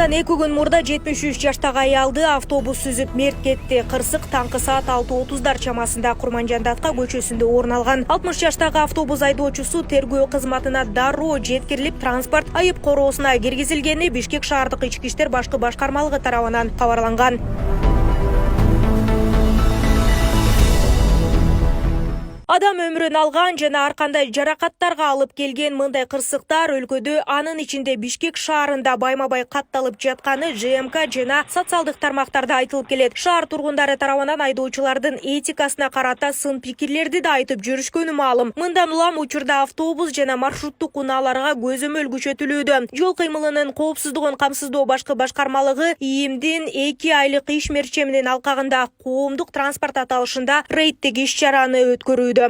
Мындан 2 күн мурда 73 жаштагы аялды автобус сүзүп мерт кетти. Кырсык таңкы саат 6:30 чамасында Курманжандатка көчөсүндө орун алган. 60 жаштагы автобус айдоочусу тергөө кызматына дароо жеткирилип, транспорт айып короосуна киргизилгени Бишкек шаардык ички иштер башкы башкармалыгы тарабынан кабарланган. Адам өмүрүн алган жана ар кандай жаракаттарга алып келген мындай кырсыктар өлкөдө, анын ичинде Бишкек шаарында байма-бай катталып жатканы ЖМК жана социалдык тармактарда айтылып келет. Шаар тургундары тарабынан айдоочулардын этикасына карата сын пикирлерди да айтып жүрүшкөнү маалым. Мындан улам учурда автобус жана маршруттук унааларга көзөмөл күчөтүлүүдө. Жол кыймылынын коопсуздугун камсыздоо башкы башкармалыгы ИИМдин 2 айлык иш мерчеминин алкагында коомдук транспорт аталышында рейдтик иш-чараны өткөрүүдө.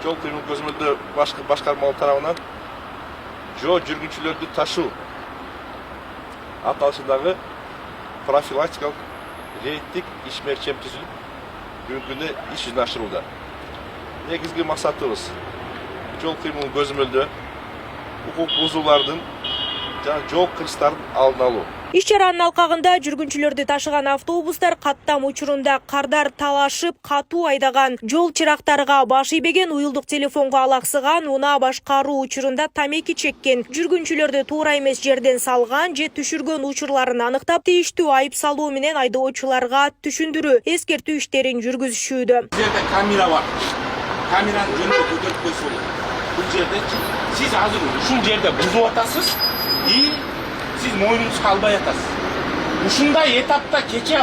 Жол кыймыл көзөмөлдөө башкы башкармалык тарабынан жол жүргүнчүлөрдү ташуу аталышындагы профилактикалык рейдтик иш мерчем түзүлүп, бүгүнкү күндө иш жүзүнө ашырылууда. Негизги максатыбыз жол кыймылын көзөмөлдөө, укук бузуулардын жана жол кырсыктардын алдын алуу. Иш-чаранын алкагында жүргүнчүлөрдү ташыган автобустар каттам учурунда кардар талашып, катуу айдаган, жол чырактарга баш ийбеген, уюлдук телефонго алаксыган, унаа башкаруу учурунда тамеки чеккен, жүргүнчүлөрдү туура эмес жерден салган же түшүргөн учурларын аныктап, тийиштүү айып салуу менен айдоочуларга түшүндүрүү, эскертүү иштерин жүргүзүшүүдө. Бул жерде камера бар. Камераны жөнөкөй көтөрүп койсо болот. Бул жерде сиз азыр ушул жерде бузуп атасыз и siz moynunuzu alбай атасыз. Ушундай этапта кече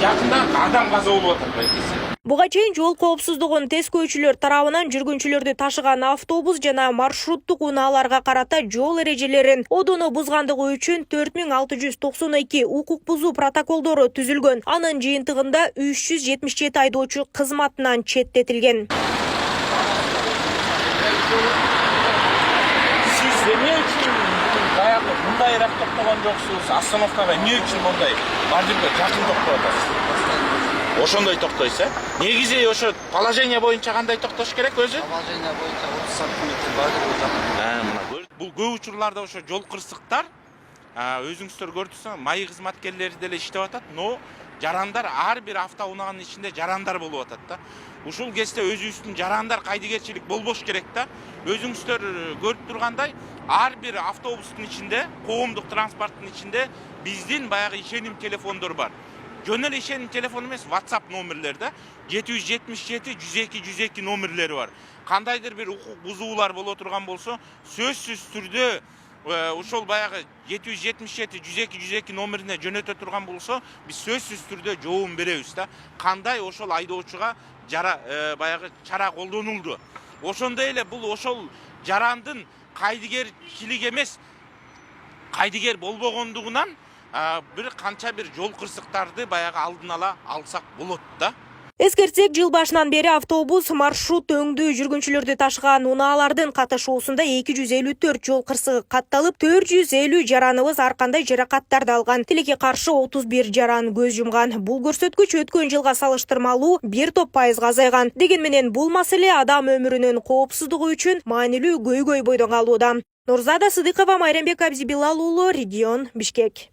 жакында адам каза болуп атат байкесі. Буга чейин жол коопсуздугун тескөөчүлөр тарабынан жүргүнчүлөрдү ташыган автобус жана маршруттук унааларга карата жол эрежелерин одоно бузгандыгы үчүн 4692 укук бузуу протоколдору түзүлгөн. Анын жыйынтыгында 377 айдоочу кызматынан четтетилген. Мындай рак токтогон жоксуз, остановкага эмне үчүн мындай бардырга жакын токтоп атасыз? Ошондой токтойсуз, Негизи ошо положение боюнча кандай токтош керек өзү? Положение боюнча 30 сантиметр бардырга. Бул көп учурларда ошо жол кырсыктар, өзүңүздөр көрдүңүздөр, майы кызматкерлери деле иштеп атат, но жарандар ар бир автоунаанын ичинде жарандар болуп атат да. Ушул кезде өзүбүздүн жарандар кайдыгерчилик болбош керек да. Өзүңүздөр көрүп тургандай, ар бир автобустун ичинде, коомдук транспорттун ичинде биздин баягы ишеним телефондор бар. Жөн эле ишеним телефону эмес, WhatsApp номерлер да. 777 102 102 номерлери бар. Кандайдыр бир укук бузуулар боло турган болсо, сөзсүз түрдө ошол баягы 777 102 102 номерине жөнөтө турган болсо, биз сөзсүз түрдө жообун беребиз да. Кандай ошол айдоочуга баягы чара колдонулду. Ошондой эле бул ошол жарандын кайдыгерчилик эмес, кайдыгер болбогондугунан бир канча бир жол кырсыктарды баягы алдын ала алсак болот да. Эскертсек, жыл башынан бери автобус маршрут өңдүү жүргүнчүлөрдү ташыган унаалардын катышуусунда 254 жол кырсыгы катталып, 450 жараныбыз ар кандай жаракаттарды алган. Тилекке каршы 31 жаран көз жумган. Бул көрсөткүч өткөн жылга салыштырмалуу 1 топ пайызга азайган. Деген менен бул маселе адам өмүрүнүн коопсуздугу үчүн маанилүү көйгөй бойдон калууда. Нурзада Сыдыкова, Майрамбек Абзибилал уулу, Регион, Бишкек.